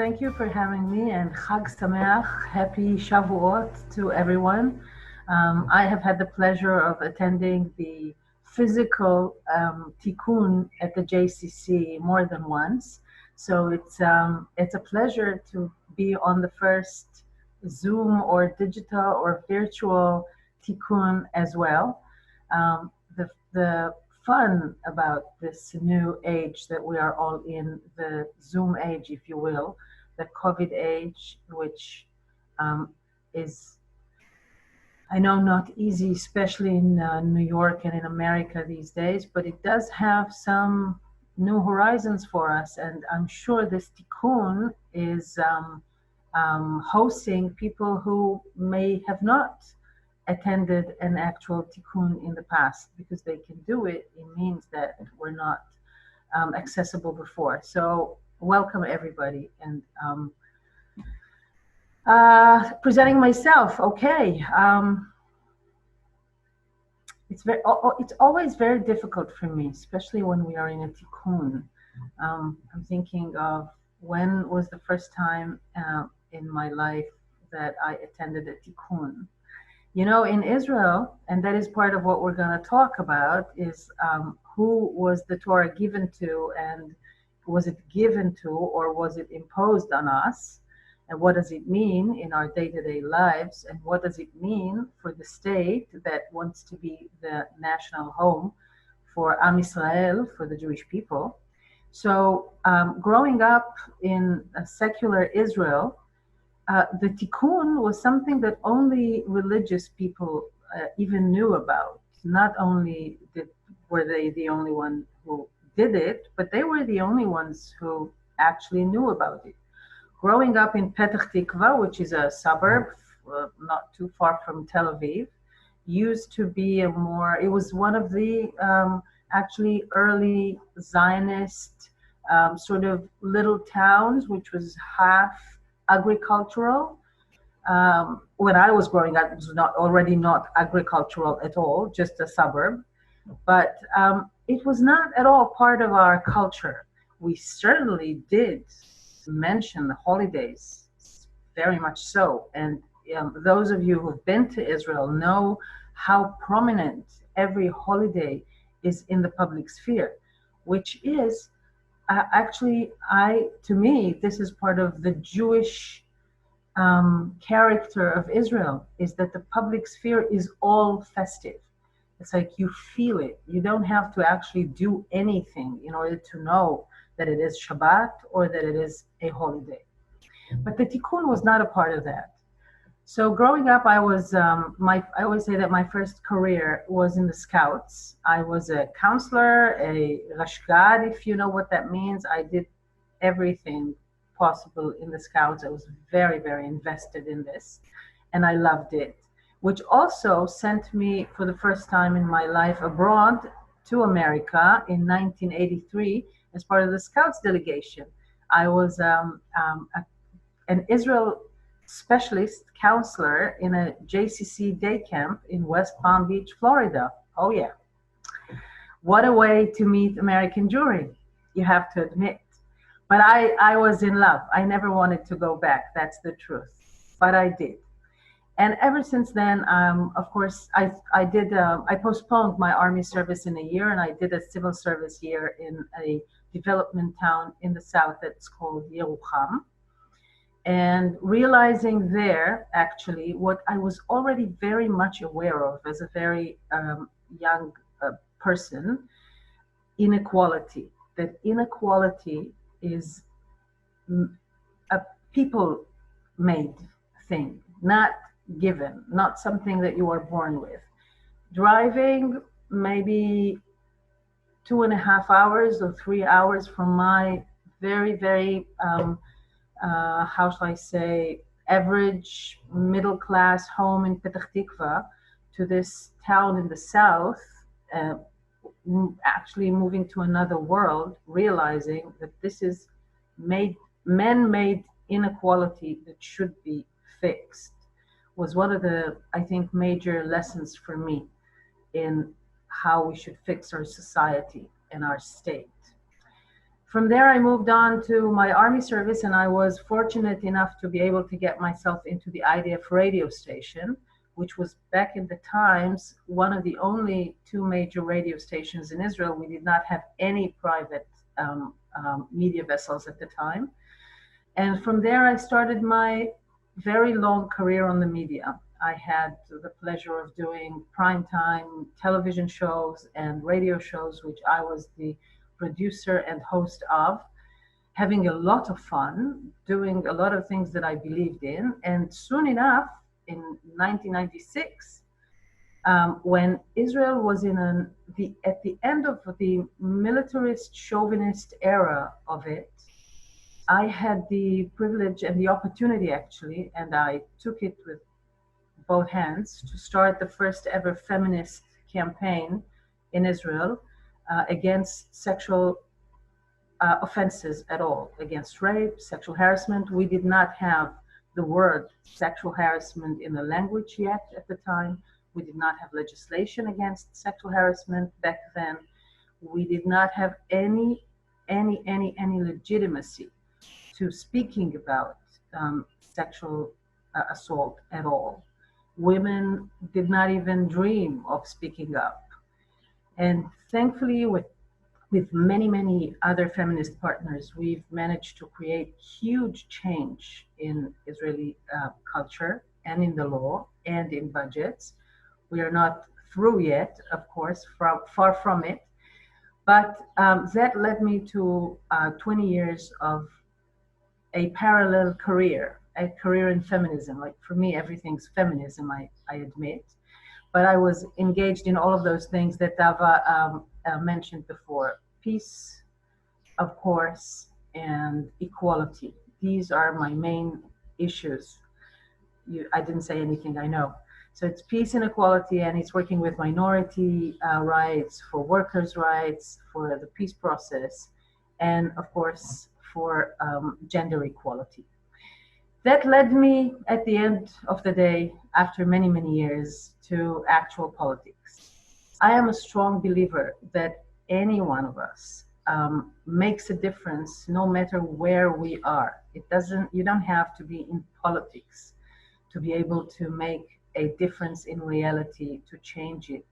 thank you for having me, and Chag Sameach, happy Shavuot to everyone. I have had the pleasure of attending the physical Tikkun at the JCC more than once, so it's a pleasure to be on the first Zoom or digital or virtual Tikkun as well. The fun about this new age that we are all in, the Zoom age, if you will, the COVID age, which is, I know, not easy, especially in New York and in America these days, but it does have some new horizons for us. And I'm sure this Tikkun is hosting people who may have not attended an actual tikkun in the past. Because they can do it, it means that we're not accessible before. So welcome everybody. And presenting myself, okay. It's always very difficult for me, especially when we are in a tikkun. I'm thinking of when was the first time in my life that I attended a tikkun. You know, in Israel, and that is part of what we're going to talk about, is who was the Torah given to, and was it given to, or was it imposed on us? And what does it mean in our day-to-day lives? And what does it mean for the state that wants to be the national home for Am Israel, for the Jewish people? So growing up in a secular Israel, the tikkun was something that only religious people even knew about. Not only were they the only one who did it, but they were the only ones who actually knew about it. Growing up in Petah Tikva, which is a suburb not too far from Tel Aviv, used to be it was one of the actually early Zionist sort of little towns, which was half agricultural. When I was growing up, it was not agricultural at all, just a suburb. But it was not at all part of our culture. We certainly did mention the holidays, very much so. And those of you who've been to Israel know how prominent every holiday is in the public sphere, which is actually, to me, this is part of the Jewish character of Israel, is that the public sphere is all festive. It's like you feel it. You don't have to actually do anything in order to know that it is Shabbat or that it is a holiday. But the tikkun was not a part of that. So growing up, I always say that my first career was in the Scouts. I was a counselor, a rashgad, if you know what that means. I did everything possible in the Scouts. I was very, very invested in this, and I loved it, which also sent me for the first time in my life abroad to America in 1983 as part of the Scouts delegation. I was an Israel specialist counselor in a JCC day camp in West Palm Beach, Florida. Oh yeah. What a way to meet American Jewry, you have to admit. But I was in love. I never wanted to go back. That's the truth. But I did. And ever since then, of course, I postponed my army service in a year, and I did a civil service year in a development town in the south that's called Yerucham. And realizing there, actually, what I was already very much aware of as a very young person, inequality. That inequality is a people-made thing, not given, not something that you are born with. Driving maybe 2.5 hours or 3 hours from my very, very, how shall I say, average middle-class home in Petah Tikva to this town in the south, actually moving to another world, realizing that this is man-made inequality that should be fixed, was one of the, I think, major lessons for me in how we should fix our society and our state. From there, I moved on to my army service, and I was fortunate enough to be able to get myself into the IDF radio station, which was back in the times one of the only two major radio stations in Israel. We did not have any private media vessels at the time. And from there, I started my very long career on the media. I had the pleasure of doing primetime television shows and radio shows, which I was the producer and host of, having a lot of fun, doing a lot of things that I believed in. And soon enough, in 1996, when Israel was at the end of the militarist chauvinist era of it, I had the privilege and the opportunity, actually, and I took it with both hands, to start the first ever feminist campaign in Israel against sexual offenses at all, against rape, sexual harassment. We did not have the word sexual harassment in the language yet at the time. We did not have legislation against sexual harassment back then. We did not have any legitimacy to speaking about sexual assault at all. Women did not even dream of speaking up. And thankfully, with many other feminist partners, we've managed to create huge change in Israeli culture and in the law and in budgets. We are not through yet, of course, far from it. But that led me to 20 years of a parallel career, a career in feminism. Like, for me, everything's feminism, I admit. But I was engaged in all of those things that Dava mentioned before. Peace, of course, and equality. These are my main issues. I didn't say anything, I know. So it's peace and equality, and it's working with minority rights, for workers' rights, for the peace process, and of course, for gender equality. That led me, at the end of the day, after many years, to actual politics. I am a strong believer that any one of us makes a difference, no matter where we are. You don't have to be in politics to be able to make a difference in reality, to change it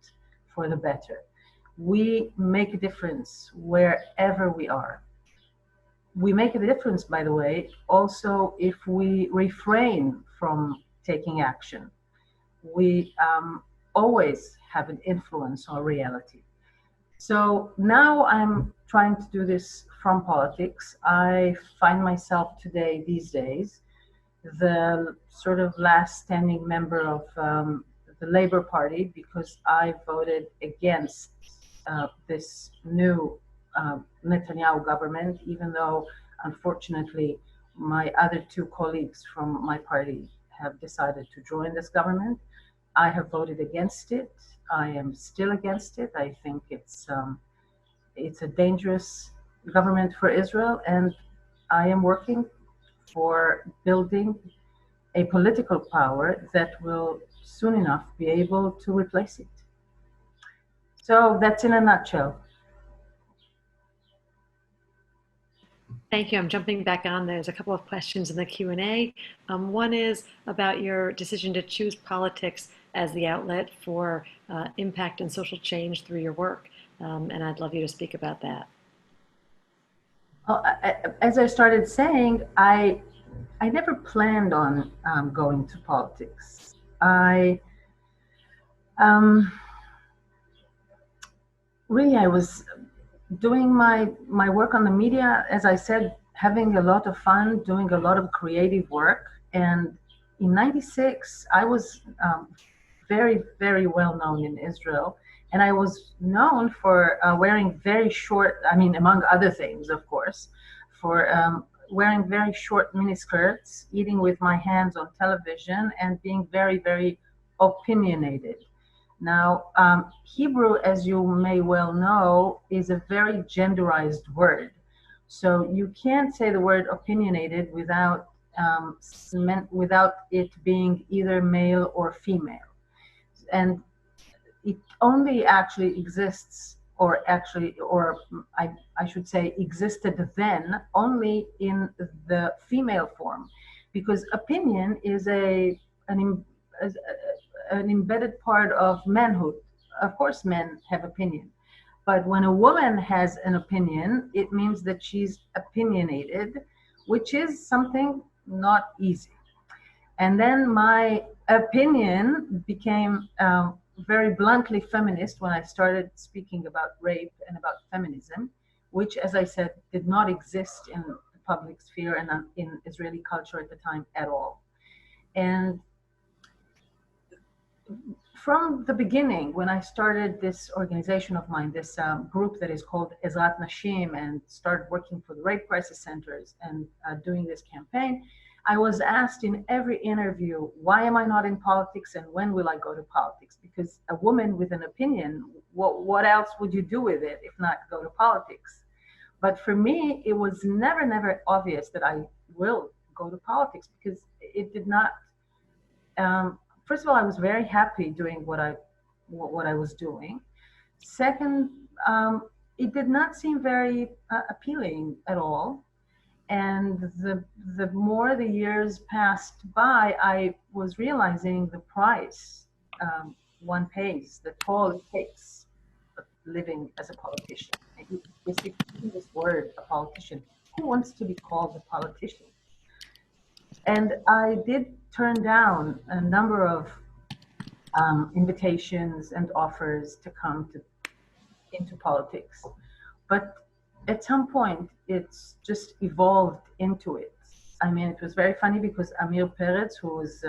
for the better. We make a difference wherever we are. We make a difference, by the way, also if we refrain from taking action. We always have an influence on reality. So now I'm trying to do this from politics. I find myself these days, the sort of last standing member of the Labour Party, because I voted against this new Netanyahu government, even though, unfortunately, my other two colleagues from my party have decided to join this government. I have voted against it. I am still against it. I think it's a dangerous government for Israel, and I am working for building a political power that will soon enough be able to replace it. So that's in a nutshell. Thank you. I'm jumping back on. There's a couple of questions in the Q&A. One is about your decision to choose politics as the outlet for impact and social change through your work. And I'd love you to speak about that. Well, as I started saying, I never planned on going to politics. I was doing my work on the media, as I said, having a lot of fun, doing a lot of creative work. And in '96, I was very well known in Israel. And I was known for wearing very short, among other things, of course, for wearing very short miniskirts, eating with my hands on television, and being very opinionated. Now, Hebrew, as you may well know, is a very genderized word. So you can't say the word opinionated without it being either male or female. And it only actually exists or actually, or I should say, existed then only in the female form, because opinion is an, an embedded part of manhood. Of course, men have opinion, but when a woman has an opinion, it means that she's opinionated, which is something not easy. And then my opinion became very bluntly feminist when I started speaking about rape and about feminism, which, as I said, did not exist in the public sphere and in Israeli culture at the time at all. And from the beginning, when I started this organization of mine, this group that is called Ezrat Nashim, and started working for the rape crisis centers and doing this campaign, I was asked in every interview, why am I not in politics and when will I go to politics? Because a woman with an opinion, what else would you do with it if not go to politics? But for me, it was never obvious that I will go to politics, because it did not first of all, I was very happy doing what I was doing. Second, it did not seem very appealing at all. And the more the years passed by, I was realizing the price one pays, the toll it takes living as a politician. And you this word, a politician. Who wants to be called a politician? And I did turn down a number of invitations and offers to come into politics. But at some point, it's just evolved into it. I mean, it was very funny because Amir Peretz, who is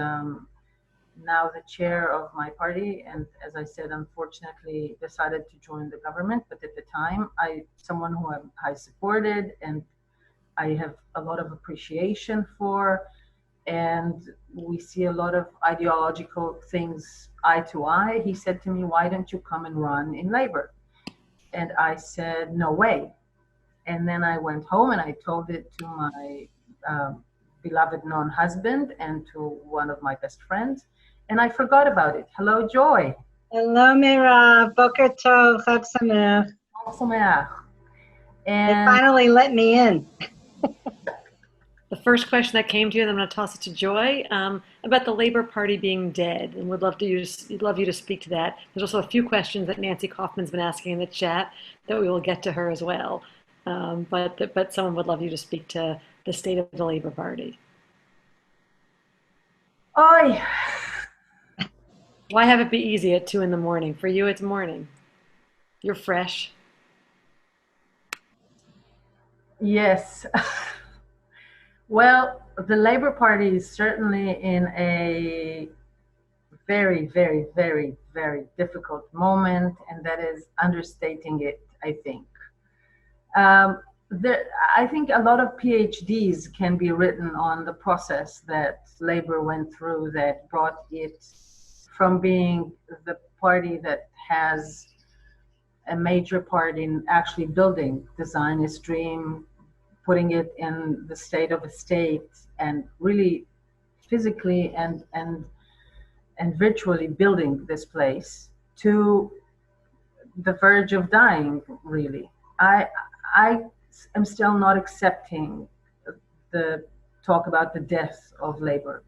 now the chair of my party, and as I said, unfortunately decided to join the government. But at the time, someone who I supported and I have a lot of appreciation for, and we see a lot of ideological things eye to eye. He said to me, why don't you come and run in labor? And I said, no way. And then I went home and I told it to my beloved non-husband and to one of my best friends, and I forgot about it. Hello, Joy. Hello, Merav. Boker Tov. Chag Sameach. Chag Sameach. They finally let me in. The first question that came to you, and I'm going to toss it to Joy, about the Labor Party being dead, and would love you to speak to that. There's also a few questions that Nancy Kaufman's been asking in the chat that we will get to her as well. But someone would love you to speak to the state of the Labor Party. Oi. Why have it be easy at 2 a.m? For you, it's morning. You're fresh. Yes. Well, the Labor Party is certainly in a very difficult moment, and that is understating it, I think. I think a lot of PhDs can be written on the process that Labor went through that brought it from being the party that has a major part in actually building the Zionist dream, putting it in the state of a state, and really physically and virtually building this place, to the verge of dying, really. I am still not accepting the talk about the death of labor.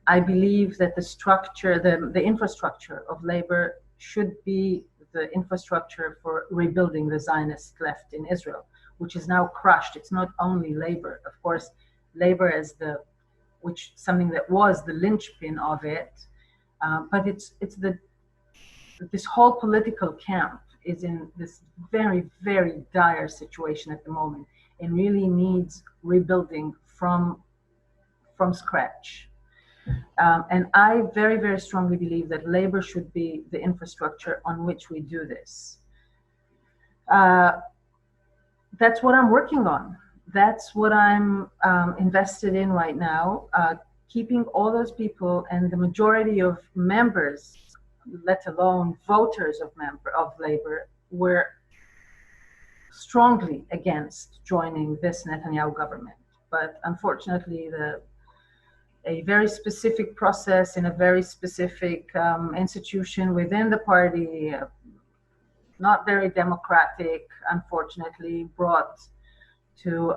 I believe that the structure, the infrastructure of labor should be the infrastructure for rebuilding the Zionist left in Israel, which is now crushed. It's not only labor, of course, labor as something that was the linchpin of it, but it's this whole political camp is in this very dire situation at the moment, and really needs rebuilding from scratch. And I very strongly believe that labor should be the infrastructure on which we do this. That's what I'm working on. That's what I'm invested in right now, keeping all those people, and the majority of members, let alone voters of labor, were strongly against joining this Netanyahu government. But unfortunately, a very specific process in a very specific institution within the party not very democratic, unfortunately, brought to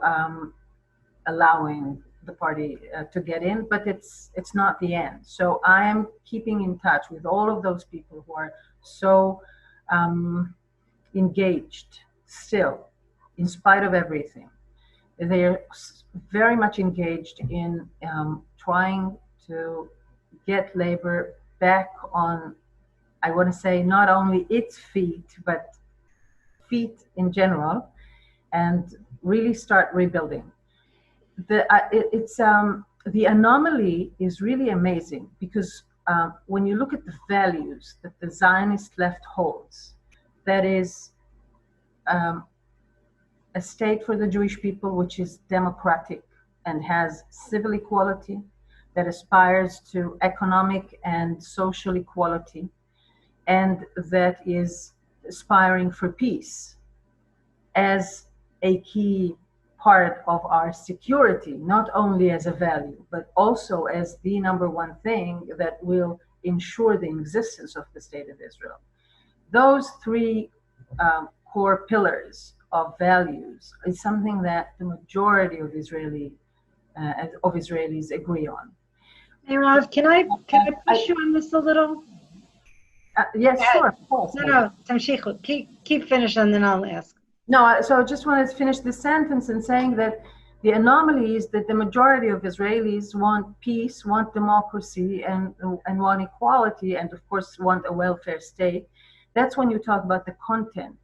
allowing the party to get in, but it's not the end. So I am keeping in touch with all of those people who are so engaged still, in spite of everything. They're very much engaged in trying to get labor back on, I want to say, not only its feet, but feet in general, and really start rebuilding. The anomaly is really amazing because when you look at the values that the Zionist left holds, that is um, a state for the Jewish people which is democratic and has civil equality, that aspires to economic and social equality, and that is aspiring for peace as a key part of our security, not only as a value, but also as the number one thing that will ensure the existence of the State of Israel. Those three core pillars of values is something that the majority of Israelis agree on. Merav, can I push you on this a little? Yes, sure, of course. No, Tamshichu. Keep finishing, and then I'll ask. No, so I just wanted to finish this sentence in saying that the anomaly is that the majority of Israelis want peace, want democracy, and want equality, and of course want a welfare state. That's when you talk about the content.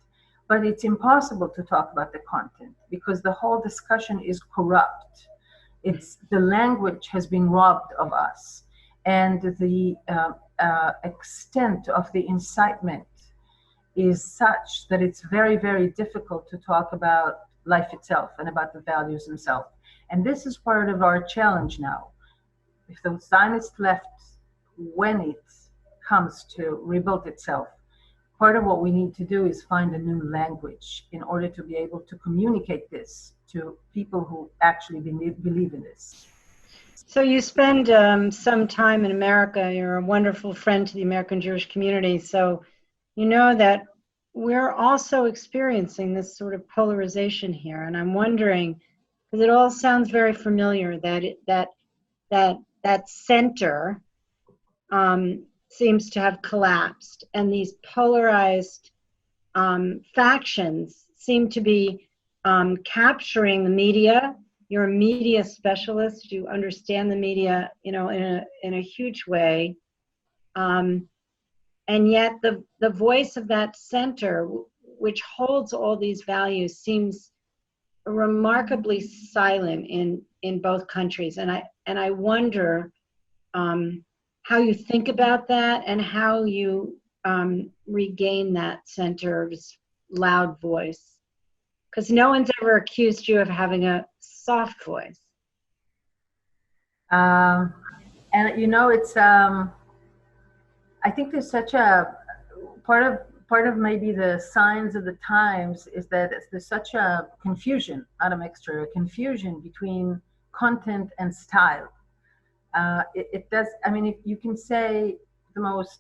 But it's impossible to talk about the content because the whole discussion is corrupt. The language has been robbed of us, and the extent of the incitement is such that it's very, very difficult to talk about life itself and about the values themselves. And this is part of our challenge now. If the Zionist left, when it comes to rebuild itself, part of what we need to do is find a new language in order to be able to communicate this to people who actually believe in this. So you spend some time in America. You're a wonderful friend to the American Jewish community. So you know that we're also experiencing this sort of polarization here. And I'm wondering, because it all sounds very familiar, that center seems to have collapsed, and these polarized factions seem to be capturing the media. You're a media specialist. You understand the media, in a huge way. And yet the voice of that center, which holds all these values, seems remarkably silent in both countries. And I wonder how you think about that and how you regain that center's loud voice. Because no one's ever accused you of having a soft voice. And it's I think there's such a part of maybe the signs of the times is that there's such a confusion, not a mixture, a confusion between content and style. It does. I mean, if you can say the most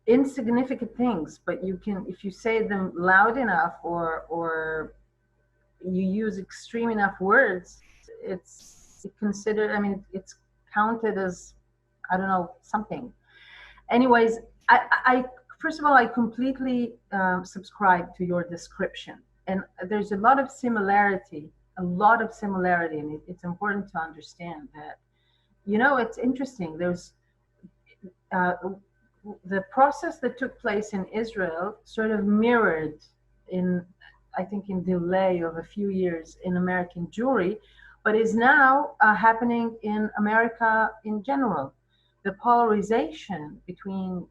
insignificant things, but if you say them loud enough or you use extreme enough words, it's considered. I mean, it's counted as, I don't know, something. Anyways, I first of all, I completely subscribe to your description, and there's a lot of similarity, and it's important to understand that. It's interesting. There's the process that took place in Israel sort of mirrored I think in delay of a few years in American Jewry, but is now happening in America in general. The polarization between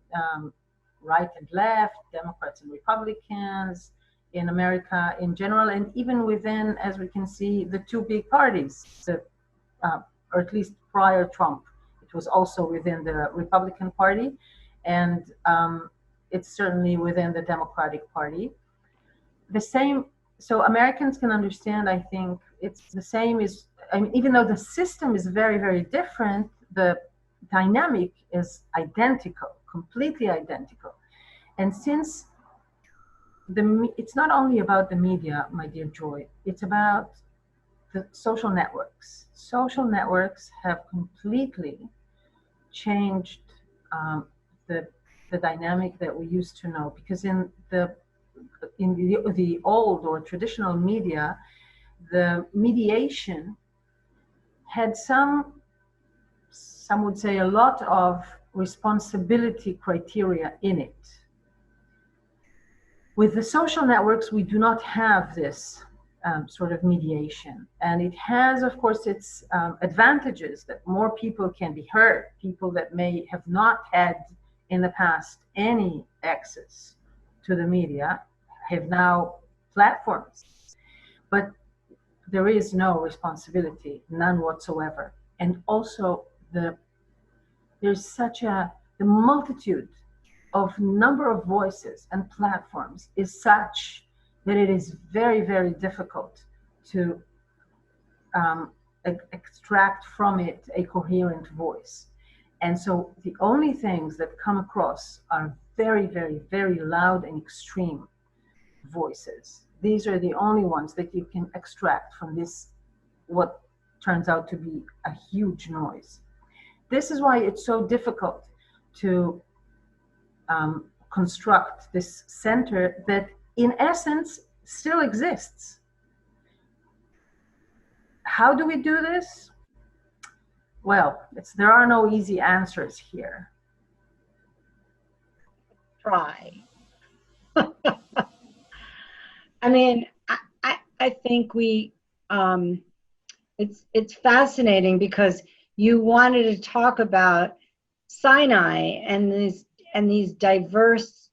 right and left, Democrats and Republicans in America in general, and even within, as we can see, the two big parties, or at least prior Trump, it was also within the Republican Party, and it's certainly within the Democratic Party. The same, so Americans can understand, I think, it's the same as, I mean, even though the system is very, very different, the dynamic is identical, completely identical. And since it's not only about the media, my dear Joy, it's about the social networks. Social networks have completely changed um, the the dynamic that we used to know. Because in the old or traditional media, the mediation had some would say a lot of responsibility criteria in it. With the social networks, we do not have this sort of mediation. And it has, of course, its advantages, that more people can be heard. People that may have not had in the past any access to the media have now platforms. But there is no responsibility, none whatsoever. And also there's such the multitude of number of voices and platforms is such that it is very, very difficult to extract from it a coherent voice. And so the only things that come across are very, very, very loud and extreme voices. These are the only ones that you can extract from this, what turns out to be a huge noise. This is why it's so difficult to construct this center that in essence still exists. How do we do this? Well, there are no easy answers here. Try. I mean, I think it's fascinating because you wanted to talk about Sinai and these diverse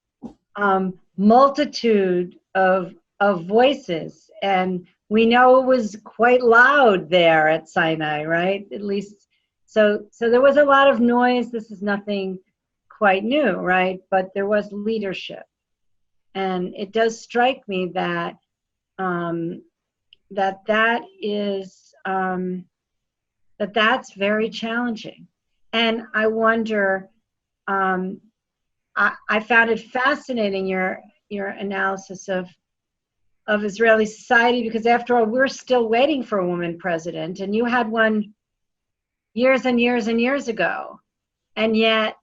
multitude of voices, and we know it was quite loud there at Sinai, right? At least, so there was a lot of noise. This is nothing quite new, right? But there was leadership, and it does strike me that that's very challenging. And I wonder, I found it fascinating, your analysis of Israeli society, because after all, we're still waiting for a woman president, and you had one years and years and years ago. And yet,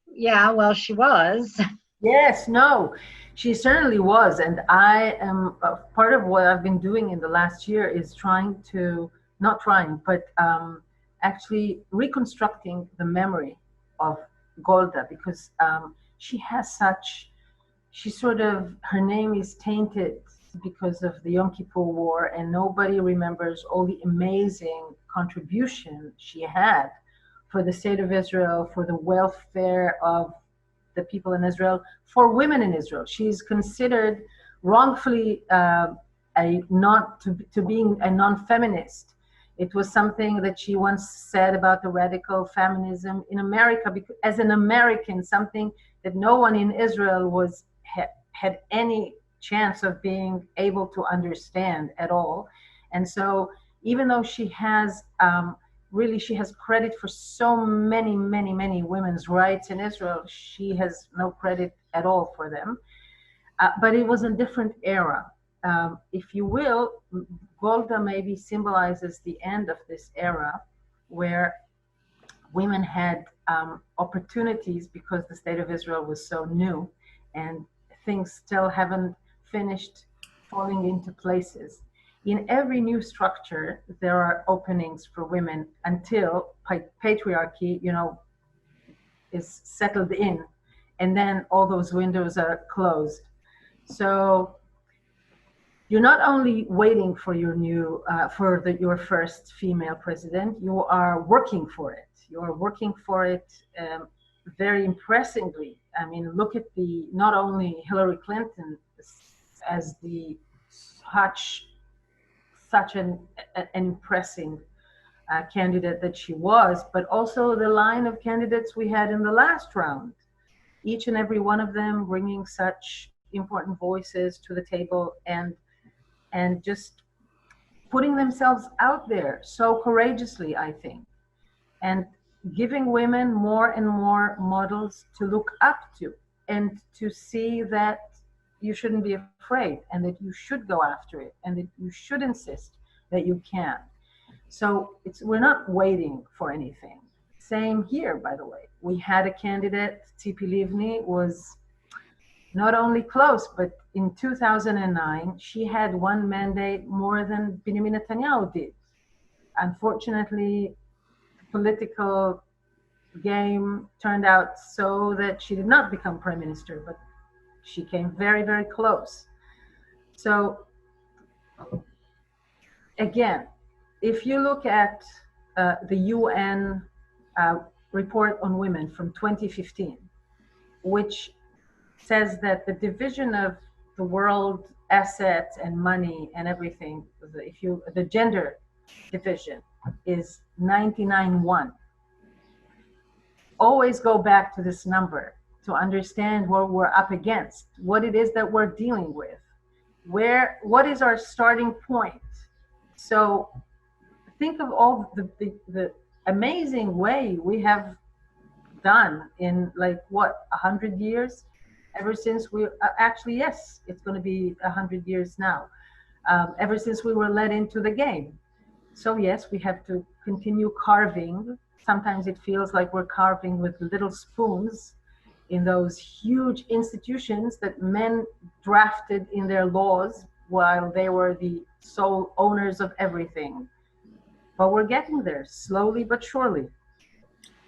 yeah, well, she was. Yes, no, she certainly was. And I am part of what I've been doing in the last year is not trying, but actually reconstructing the memory of Golda, because her name is tainted because of the Yom Kippur War, and nobody remembers all the amazing contribution she had for the state of Israel, for the welfare of the people in Israel, for women in Israel. She's considered wrongfully being a non-feminist. It was something that she once said about the radical feminism in America, because as an American, something that no one in Israel had any chance of being able to understand at all. And so even though she has credit for so many, many, many women's rights in Israel, she has no credit at all for them. But it was a different era. If you will, Golda maybe symbolizes the end of this era where women had opportunities, because the state of Israel was so new and things still haven't finished falling into places. In every new structure, there are openings for women until patriarchy, is settled in, and then all those windows are closed. So you're not only waiting for your first female president, you are working for it. You are working for it very impressively. I mean, look at not only Hillary Clinton as such an impressive candidate that she was, but also the line of candidates we had in the last round. Each and every one of them bringing such important voices to the table and just putting themselves out there so courageously, I think, and giving women more and more models to look up to. and to see that you shouldn't be afraid and that you should go after it and that you should insist that you can. So we're not waiting for anything. Same here, by the way. We had a candidate, Tzipi Livni, was not only close, but in 2009, she had one mandate more than Benjamin Netanyahu did. Unfortunately, the political game turned out so that she did not become prime minister, but she came very, very close. So again, if you look at the UN report on women from 2015, which says that the division of the world assets and money and everything, the gender division is 99-1. Always go back to this number to understand what we're up against, what it is that we're dealing with, what is our starting point. So think of all the amazing way we have done in 100 years, ever since we actually, yes, it's going to be 100 years now, ever since we were led into the game. So yes, we have to continue carving. Sometimes it feels like we're carving with little spoons in those huge institutions that men drafted in their laws while they were the sole owners of everything. But we're getting there, slowly but surely.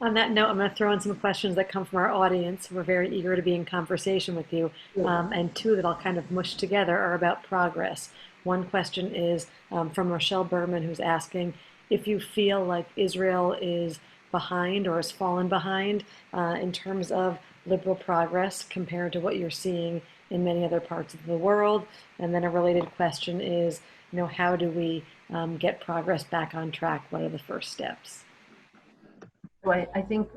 On that note, I'm going to throw in some questions that come from our audience. We're very eager to be in conversation with you. And two that I'll kind of mush together are about progress. One question is from Rochelle Berman, who's asking if you feel like Israel is behind or has fallen behind in terms of liberal progress compared to what you're seeing in many other parts of the world. And then a related question is, how do we get progress back on track? What are the first steps? So I think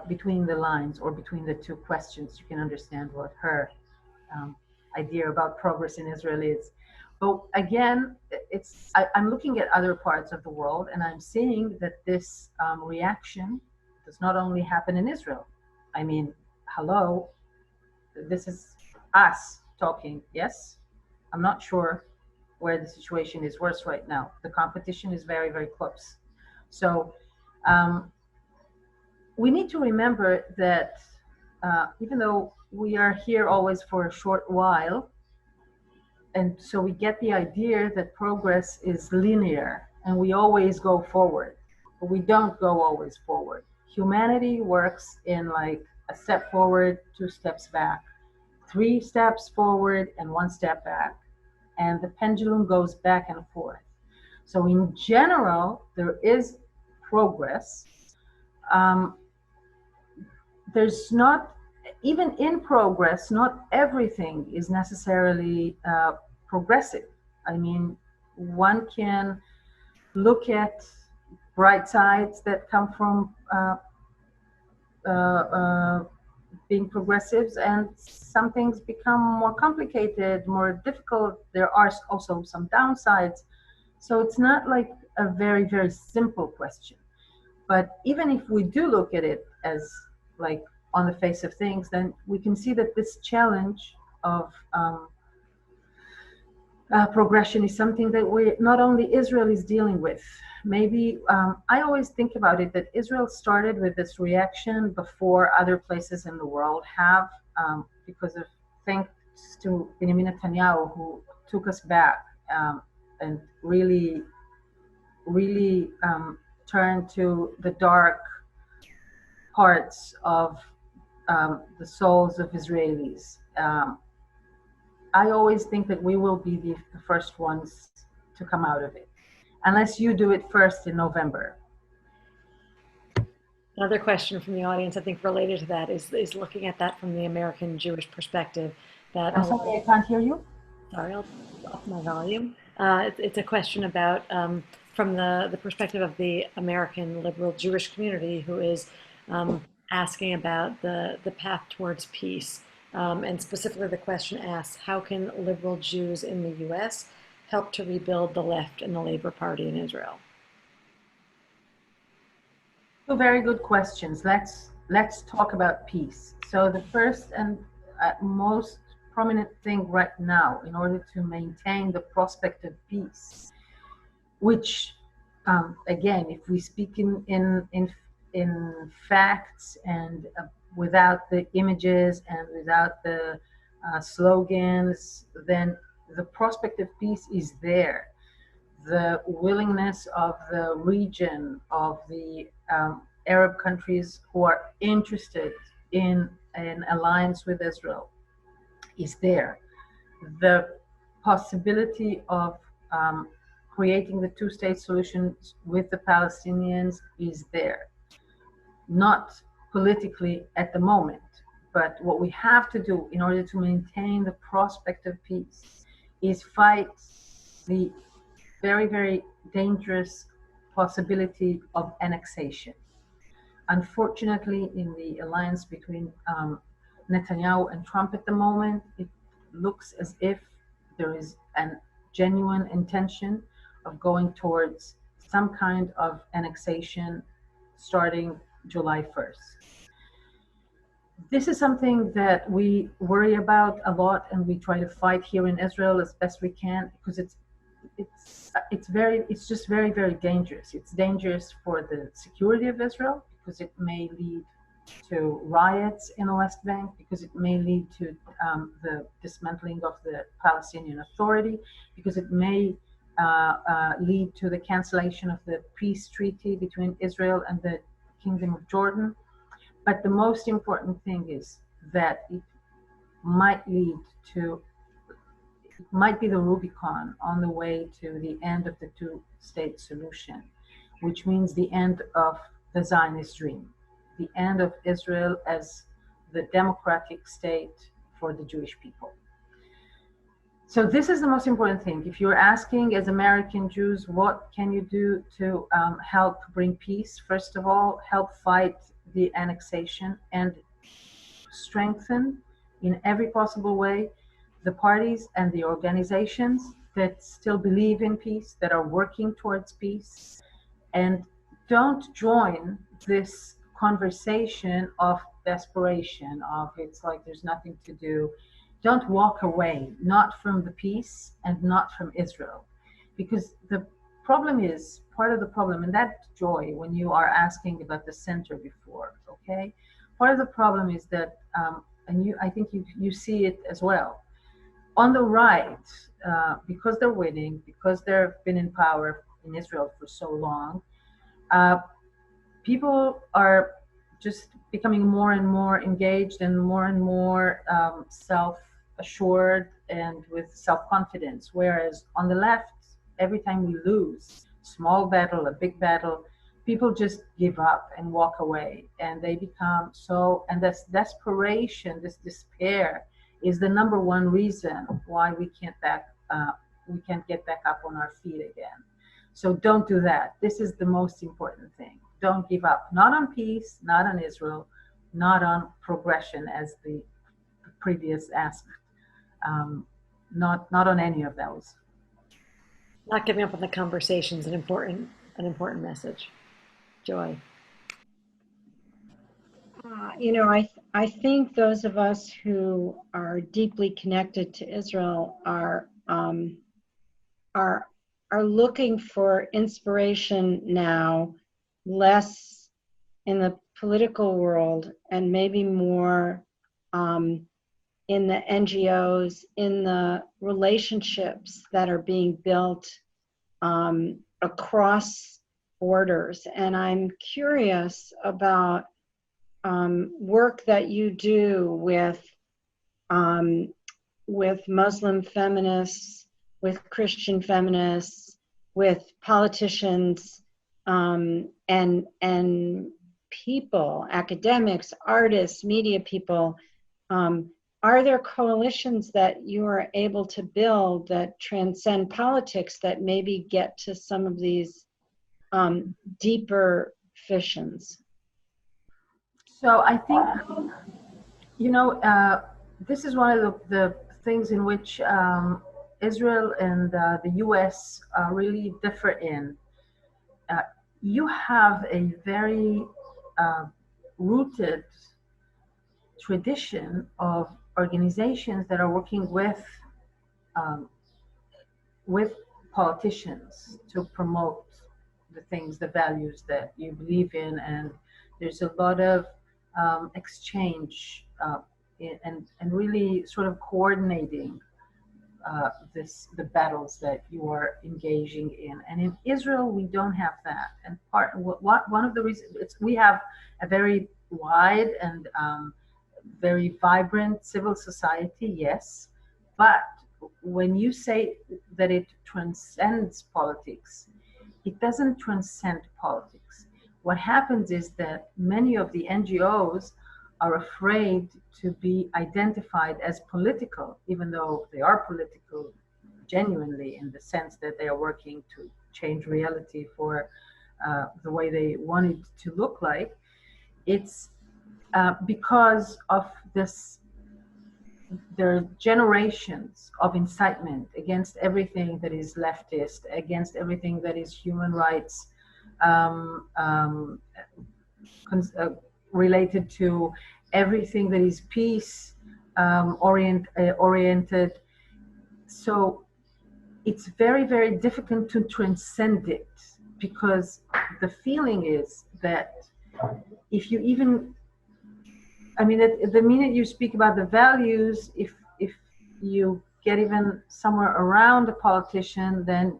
between the lines or between the two questions, you can understand what her idea about progress in Israel is. But again, I'm looking at other parts of the world and I'm seeing that this reaction does not only happen in Israel. I mean, hello, this is us talking, yes? I'm not sure where the situation is worse right now. The competition is very, very close. So we need to remember that even though we are here always for a short while, and so we get the idea that progress is linear and we always go forward, but we don't go always forward. Humanity works in like a step forward, 2 steps back, 3 steps forward and 1 step back. And the pendulum goes back and forth. So in general, there is progress. There's not, even in progress, not everything is necessarily progressive. I mean, one can look at bright sides that come from being progressives, and some things become more complicated, more difficult. There are also some downsides. So it's not like a very, very simple question. But even if we do look at it as like on the face of things, then we can see that this challenge of progression is something that not only Israel is dealing with. Maybe I always think about it that Israel started with this reaction before other places in the world have, because of thanks to Benjamin Netanyahu, who took us back and really turned to the dark parts of the souls of Israelis. I always think that we will be the first ones to come out of it, unless you do it first in November. Another question from the audience, I think related to that, is looking at that from the American Jewish perspective. I'm sorry, I can't hear you. Sorry, I'll off my volume. It's a question about from the perspective of the American liberal Jewish community, who is asking about the path towards peace. And specifically the question asks, how can liberal Jews in the US help to rebuild the left and the Labor Party in Israel? Two very good questions. Let's let's talk about peace. So the first and most prominent thing right now, in order to maintain the prospect of peace, which again, if we speak in facts and without the images and without the slogans, then the prospect of peace is there. The willingness of the region, of the Arab countries who are interested in an alliance with Israel is there. The possibility of creating the two-state solution with the Palestinians is there. Not politically at the moment, but what we have to do in order to maintain the prospect of peace is fight the very, very dangerous possibility of annexation. Unfortunately, in the alliance between Netanyahu and Trump at the moment, it looks as if there is a genuine intention of going towards some kind of annexation starting July 1st. This is something that we worry about a lot, and we try to fight here in Israel as best we can, because it's just very, very dangerous. It's dangerous for the security of Israel, because it may lead to riots in the West Bank, because it may lead to the dismantling of the Palestinian Authority, because it may lead to the cancellation of the peace treaty between Israel and the Kingdom of Jordan. But the most important thing is that it might lead to, it might be the Rubicon on the way to the end of the two-state solution, which means the end of the Zionist dream, the end of Israel as the democratic state for the Jewish people. So this is the most important thing. If you're asking as American Jews, what can you do to help bring peace? First of all, help fight the annexation and strengthen in every possible way the parties and the organizations that still believe in peace, that are working towards peace, and don't join this conversation of desperation, of it's like there's nothing to do. Don't walk away, not from the peace and not from Israel. Because the problem is, part of the problem, and that Joy, when you are asking about the center before, okay? Part of the problem is that, and I think you see it as well. On the right, because they're winning, because they've been in power in Israel for so long, people are just becoming more and more engaged and more self-assured and with self-confidence. Whereas on the left, every time we lose, small battle, a big battle, people just give up and walk away, and they become so, and this desperation, this despair is the number one reason why we can't get back up on our feet again. So don't do that. This is the most important thing. Don't give up, not on peace, not on Israel, not on progression as the previous asked, not on any of those. Not giving up on the conversation is an important message. Joy. I think those of us who are deeply connected to Israel are looking for inspiration now, less in the political world and maybe more in the NGOs, in the relationships that are being built across borders. And I'm curious about work that you do with Muslim feminists, with Christian feminists, with politicians, and people, academics, artists, media people. Are there coalitions that you are able to build that transcend politics, that maybe get to some of these deeper fissions? So I think, this is one of the things in which Israel and the US really differ in. You have a very rooted tradition of organizations that are working um, with politicians to promote the things, the values that you believe in, and there's a lot of exchange and really sort of coordinating the battles that you are engaging in. And in Israel, we don't have that. And one of the reasons we have a very wide and very vibrant civil society, yes, but when you say that it transcends politics, it doesn't transcend politics. What happens is that many of the NGOs are afraid to be identified as political, even though they are political genuinely in the sense that they are working to change reality for the way they want it to look like. It's because of this, there are generations of incitement against everything that is leftist, against everything that is human rights, um, um, related to everything that is peace oriented. So it's very, very difficult to transcend it, because the feeling is that if you even, I mean, the minute you speak about the values, if you get even somewhere around a politician, then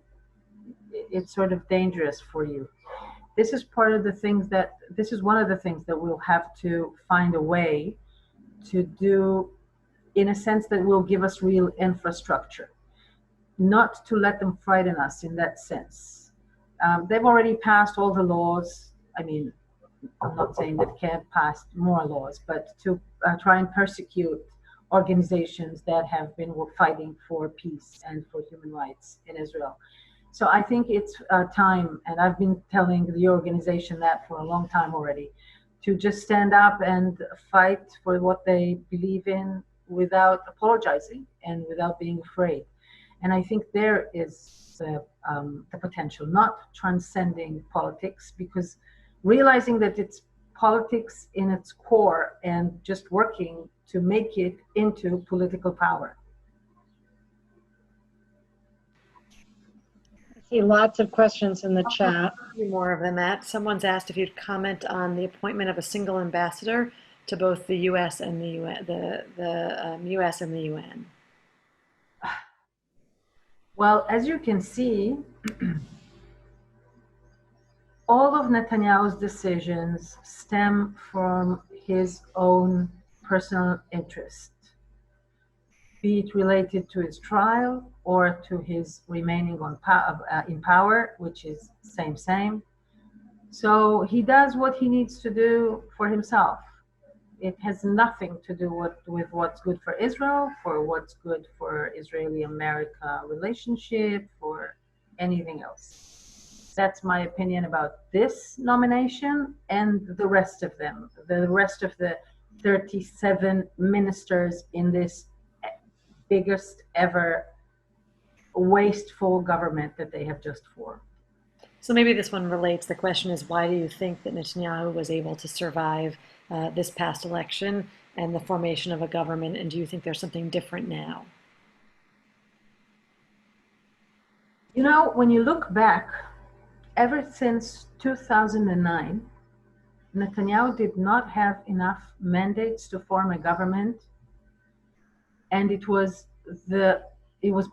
it's sort of dangerous for you. This is part of the things that, this is one of the things that we'll have to find a way to do, in a sense that will give us real infrastructure, not to let them frighten us in that sense. They've already passed all the laws. I mean, I'm not saying that can't pass more laws, but to try and persecute organizations that have been fighting for peace and for human rights in Israel. So I think it's time, and I've been telling the organization that for a long time already, to just stand up and fight for what they believe in without apologizing and without being afraid. And I think there is the potential, not transcending politics, because realizing that it's politics in its core and just working to make it into political power. I see lots of questions in the chat. More of them, Matt. Someone's asked if you'd comment on the appointment of a single ambassador to both the U.S. and the UN, the U.S. and the UN. Well, as you can see, all of Netanyahu's decisions stem from his own personal interest, be it related to his trial or to his remaining in power, which is same. So he does what he needs to do for himself. It has nothing to do with what's good for Israel, for what's good for Israeli-America relationship, for anything else. That's my opinion about this nomination and the rest of them, the rest of the 37 ministers in this biggest ever wasteful government that they have just formed. So maybe this one relates. The question is, why do you think that Netanyahu was able to survive this past election and the formation of a government? And do you think there's something different now? You know, when you look back, ever since 2009, Netanyahu did not have enough mandates to form a government, and it was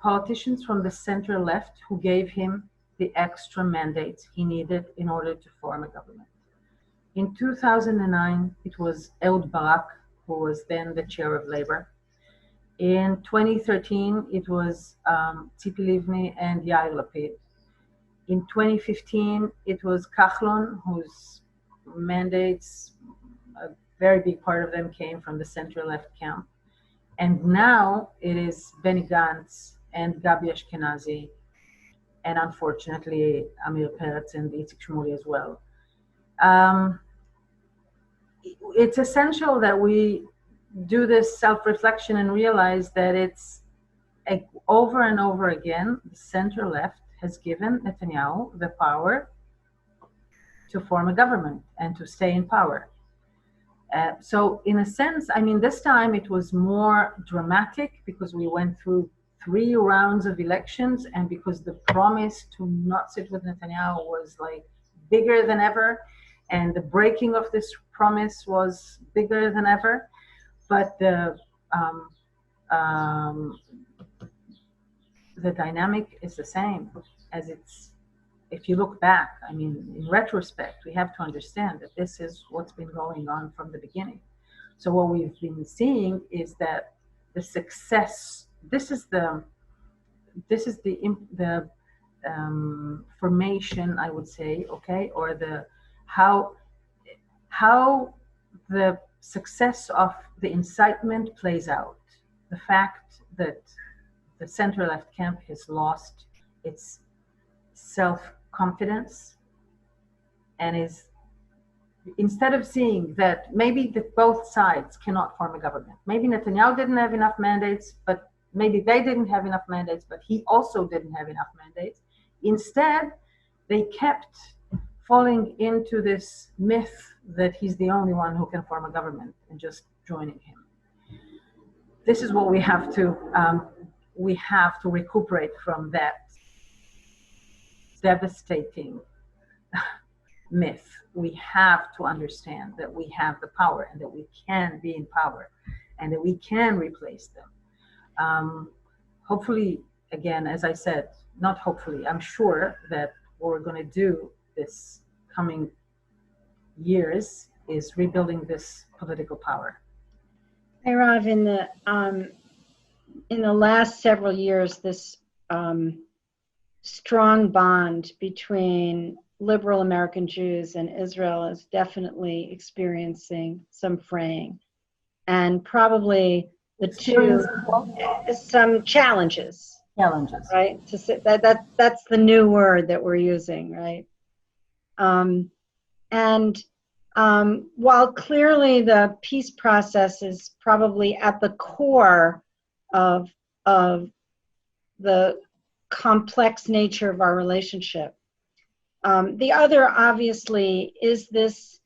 politicians from the center left who gave him the extra mandates he needed in order to form a government. In 2009, it was Ehud Barak, who was then the chair of Labor. In 2013, it was Tzipi Livni and Yair Lapid. In 2015, it was Kachlon, whose mandates, a very big part of them came from the center-left camp. And now it is Benny Gantz and Gabi Ashkenazi, and unfortunately Amir Peretz and Itzik Shmuli as well. It's essential that we do this self-reflection and realize that it's over and over again, the center-left has given Netanyahu the power to form a government and to stay in power. So in a sense, I mean, this time it was more dramatic because we went through 3 rounds of elections, and because the promise to not sit with Netanyahu was like bigger than ever, and the breaking of this promise was bigger than ever. But um, um, the dynamic is the same as it's. If you look back, I mean, in retrospect, we have to understand that this is what's been going on from the beginning. So what we've been seeing is that the success. This is the formation, I would say, okay, or the how the success of the incitement plays out. The fact that the center-left camp has lost its self-confidence and is, instead of seeing that maybe both sides cannot form a government, maybe Netanyahu didn't have enough mandates, but maybe they didn't have enough mandates, but he also didn't have enough mandates. Instead, they kept falling into this myth that he's the only one who can form a government and just joining him. This is what we have to recuperate from that devastating myth. We have to understand that we have the power and that we can be in power and that we can replace them. Hopefully, again, as I said, not hopefully, I'm sure that what we're going to do this coming years is rebuilding this political power. Merav, in the last several years, this strong bond between liberal American Jews and Israel is definitely experiencing some fraying, and probably some challenges. Right? To say that's the new word that we're using, right? While clearly the peace process is probably at the core of the complex nature of our relationship, the other obviously is this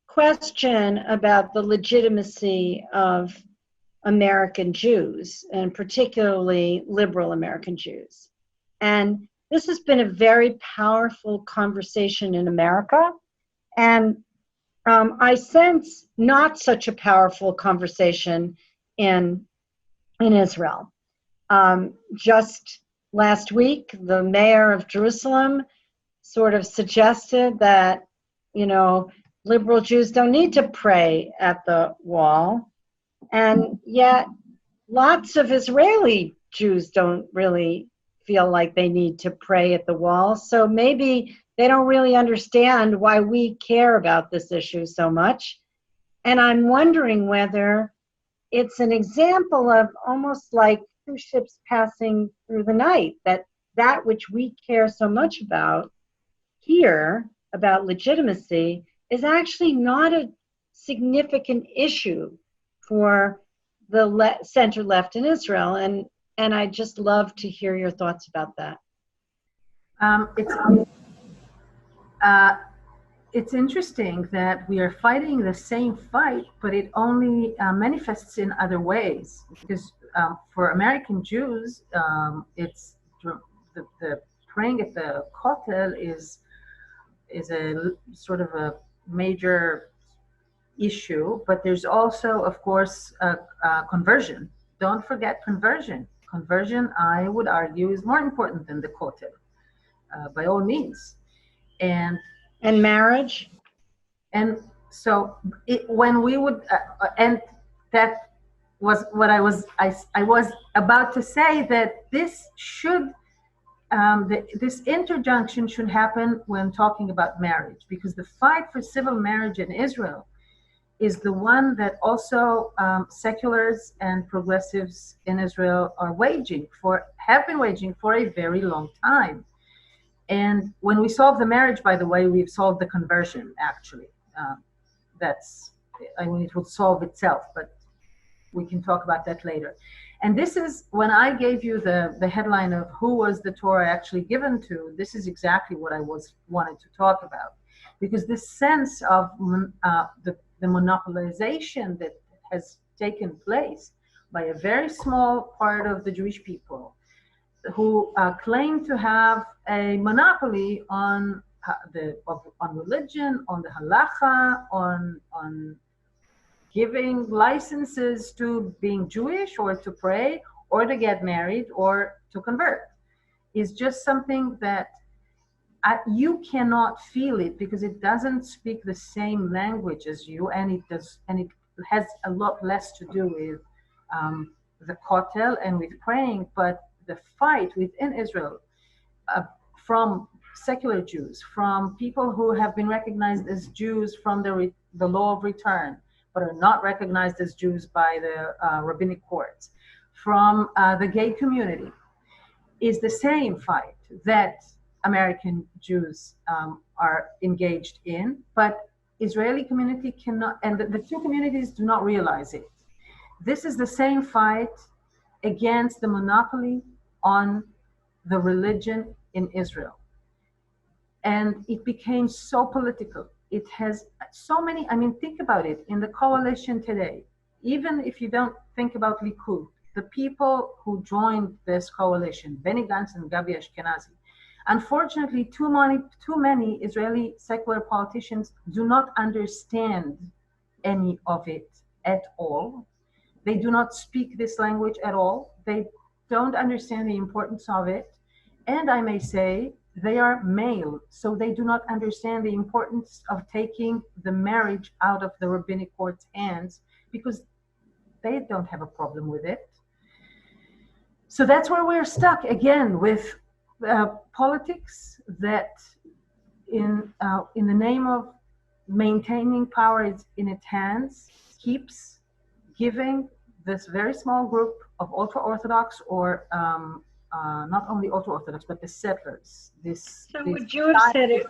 question about the legitimacy of American Jews, and particularly liberal American Jews. And this has been a very powerful conversation in America, and I sense not such a powerful conversation in Israel. Just last week, the mayor of Jerusalem sort of suggested that, liberal Jews don't need to pray at the wall. And yet, lots of Israeli Jews don't really feel like they need to pray at the wall. So maybe they don't really understand why we care about this issue so much. And I'm wondering whether it's an example of almost like two ships passing through the night, that which we care so much about here, about legitimacy, is actually not a significant issue for the center left in Israel, and I'd just love to hear your thoughts about that. It's interesting that we are fighting the same fight, but it only manifests in other ways. Because for American Jews, it's the praying at the Kotel is a sort of a major issue, but there's also, of course, conversion. Don't forget conversion. Conversion, I would argue, is more important than the Kotel, by all means. And marriage. And so when we would, and that was what I was about to say, that this should, this interjunction should happen when talking about marriage, because the fight for civil marriage in Israel is the one that also seculars and progressives in Israel have been waging for a very long time. And when we solve the marriage, by the way, we've solved the conversion, actually. It would solve itself, but we can talk about that later. And this is, when I gave you the headline of who was the Torah actually given to, this is exactly what I wanted to talk about. Because this sense of the the monopolization that has taken place by a very small part of the Jewish people who claim to have a monopoly on on religion, on the halacha, on giving licenses to being Jewish or to pray or to get married or to convert, is just something that you cannot feel it because it doesn't speak the same language as you, and it has a lot less to do with the kotel and with praying, but the fight within Israel from secular Jews, from people who have been recognized as Jews from the law of return, but are not recognized as Jews by the rabbinic courts, from the gay community, is the same fight that American Jews are engaged in, but Israeli community cannot, and the two communities do not realize it. This is the same fight against the monopoly on the religion in Israel. And it became so political. It has so many, I mean, think about it, in the coalition today, even if you don't think about Likud, the people who joined this coalition, Benny Gantz and Gabi Ashkenazi, unfortunately, too many Israeli secular politicians do not understand any of it at all. They do not speak this language at all. They don't understand the importance of it. And I may say, they are male, so they do not understand the importance of taking the marriage out of the rabbinic court's hands because they don't have a problem with it. So that's where we're stuck again with politics that in the name of maintaining power in its hands keeps giving this very small group of ultra-Orthodox or not only ultra-Orthodox, but the settlers. So would you have said it,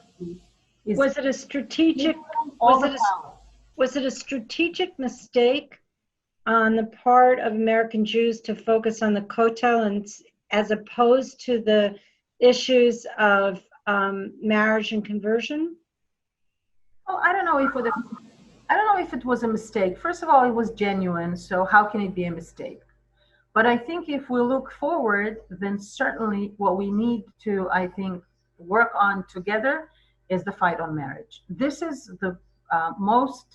was it a strategic, was it a strategic mistake on the part of American Jews to focus on the Kotel and as opposed to the issues of marriage and conversion? Well, I don't know if it was a mistake. First of all, it was genuine, so how can it be a mistake? But I think if we look forward, then certainly what we need to, I think, work on together is the fight on marriage. This is the most,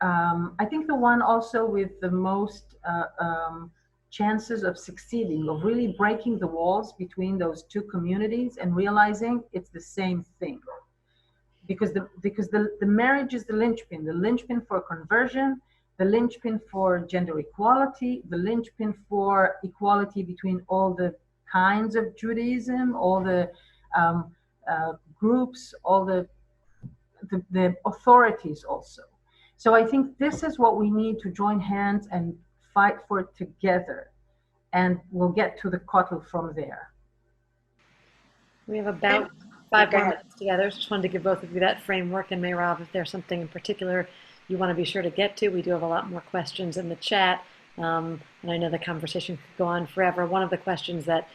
I think the one also with the most chances of succeeding, of really breaking the walls between those two communities and realizing it's the same thing. Because the marriage is the linchpin for conversion, the linchpin for gender equality, the linchpin for equality between all the kinds of Judaism, all the groups, all the authorities also. So I think this is what we need to join hands and fight for together, and we'll get to the kotel from there. We have about 5 more minutes together. Just wanted to give both of you that framework, and Merav, if there's something in particular you want to be sure to get to. We do have a lot more questions in the chat, and I know the conversation could go on forever. One of the questions that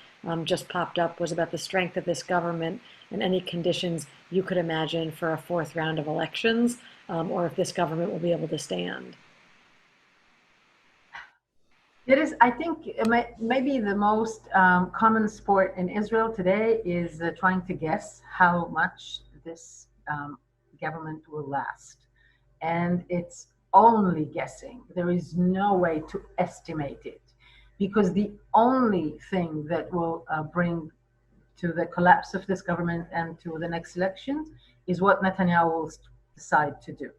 just popped up was about the strength of this government and any conditions you could imagine for a 4th round of elections, or if this government will be able to stand. It is, I think, maybe the most common sport in Israel today is trying to guess how much this government will last. And it's only guessing. There is no way to estimate it, because the only thing that will bring to the collapse of this government and to the next elections is what Netanyahu will decide to do.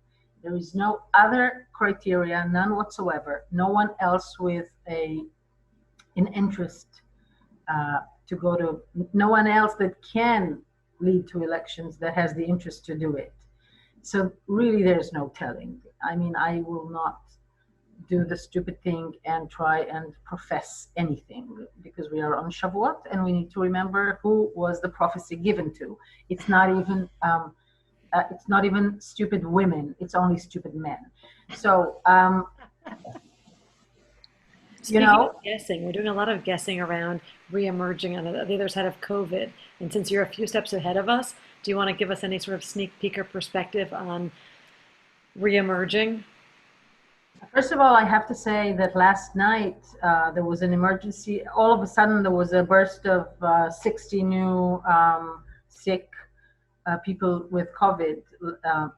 There is no other criteria, none whatsoever. No one else with an interest to go to, no one else that can lead to elections that has the interest to do it. So really there's no telling. I mean, I will not do the stupid thing and try and profess anything, because we are on Shavuot and we need to remember who was the prophecy given to. It's not even stupid women, it's only stupid men. So, Speaking of guessing, we're doing a lot of guessing around re-emerging on the other side of COVID. And since you're a few steps ahead of us, do you want to give us any sort of sneak peek or perspective on reemerging? First of all, I have to say that last night there was an emergency. All of a sudden, there was a burst of 60 new sick people with COVID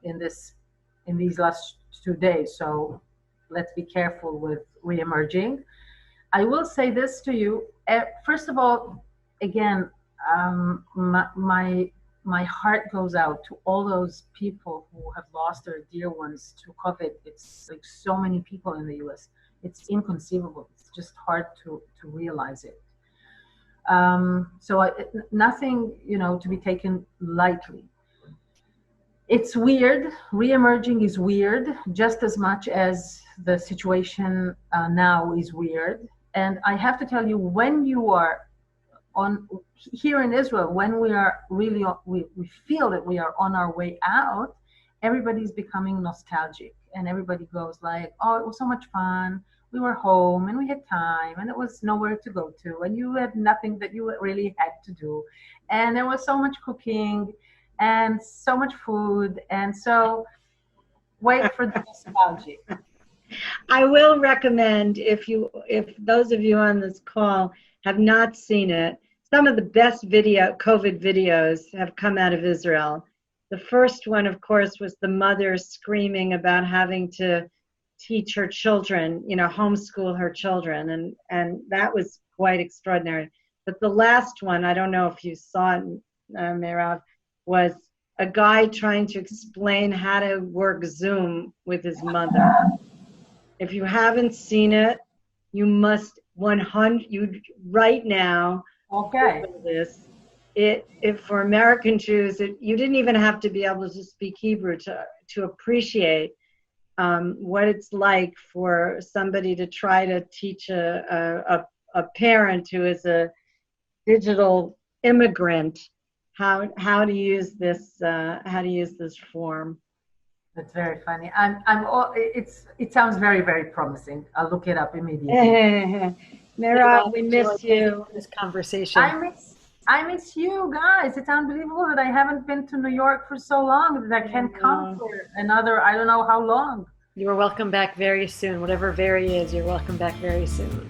in these last 2 days. So let's be careful with reemerging. I will say this to you. First of all, again, my heart goes out to all those people who have lost their dear ones to COVID. It's like so many people in the U.S. It's inconceivable. It's just hard to realize it. Nothing, to be taken lightly. It's weird. Reemerging is weird, just as much as the situation now is weird. And I have to tell you, when you are here in Israel, when we are really, we feel that we are on our way out, everybody's becoming nostalgic, and everybody goes like, oh, it was so much fun. We were home and we had time and it was nowhere to go to, and you had nothing that you really had to do. And there was so much cooking and so much food. And so wait for the nostalgic. I will recommend, if those of you on this call have not seen it, some of the best COVID videos have come out of Israel. The first one, of course, was the mother screaming about having to teach her children, homeschool her children, and that was quite extraordinary. But the last one, I don't know if you saw it, Merav, was a guy trying to explain how to work Zoom with his mother. If you haven't seen it, you must right now. Okay. This. If for American Jews, you didn't even have to be able to speak Hebrew to appreciate what it's like for somebody to try to teach a parent who is a digital immigrant how to use this form. That's very funny. It sounds very, very promising. I'll look it up immediately. Merav, we miss you. This conversation. I miss you guys. It's unbelievable that I haven't been to New York for so long, that I can't come for another, I don't know how long. You are welcome back very soon. Whatever very is, you're welcome back very soon.